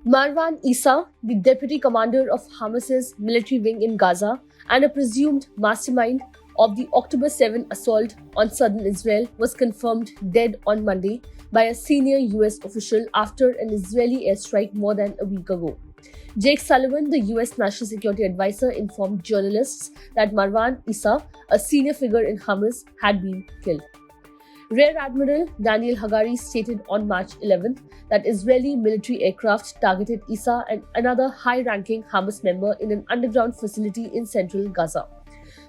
Marwan Issa, the deputy commander of Hamas's military wing in Gaza and a presumed mastermind of the October 7 assault on southern Israel, was confirmed dead on Monday by a senior US official after an Israeli airstrike more than a week ago. Jake Sullivan, the US National Security Advisor, informed journalists that Marwan Issa, a senior figure in Hamas, had been killed. Rear Admiral Daniel Hagari stated on March 11th that Israeli military aircraft targeted Issa and another high-ranking Hamas member in an underground facility in central Gaza.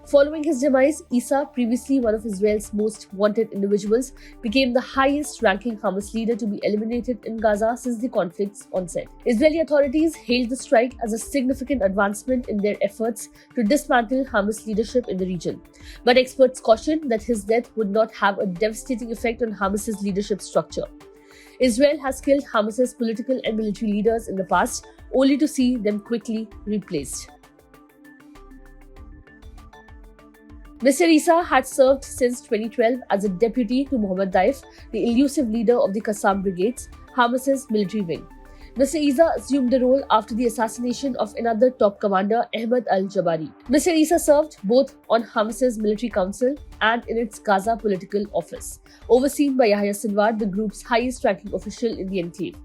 Following his demise, Issa, previously one of Israel's most wanted individuals, became the highest-ranking Hamas leader to be eliminated in Gaza since the conflict's onset. Israeli authorities hailed the strike as a significant advancement in their efforts to dismantle Hamas leadership in the region. But experts cautioned that his death would not have a devastating effect on Hamas's leadership structure. Israel has killed Hamas's political and military leaders in the past, only to see them quickly replaced. Mr. Issa had served since 2012 as a deputy to Mohammad Daif, the elusive leader of the Qassam Brigades, Hamas's military wing. Mr. Issa assumed the role after the assassination of another top commander, Ahmed al-Jabari. Mr. Issa served both on Hamas's military council and in its Gaza political office, overseen by Yahya Sinwar, the group's highest-ranking official in the enclave.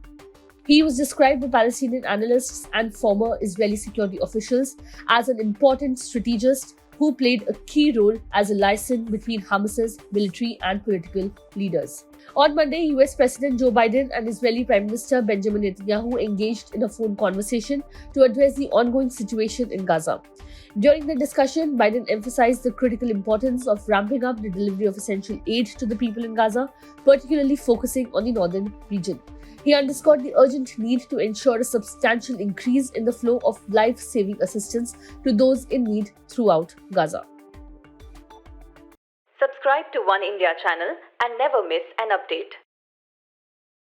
He was described by Palestinian analysts and former Israeli security officials as an important strategist who played a key role as a liaison between Hamas's military and political leaders. On Monday, US President Joe Biden and Israeli Prime Minister Benjamin Netanyahu engaged in a phone conversation to address the ongoing situation in Gaza. During the discussion, Biden emphasized the critical importance of ramping up the delivery of essential aid to the people in Gaza, particularly focusing on the northern region. He underscored the urgent need to ensure a substantial increase in the flow of life-saving assistance to those in need throughout Gaza. Subscribe to One India channel and never miss an update.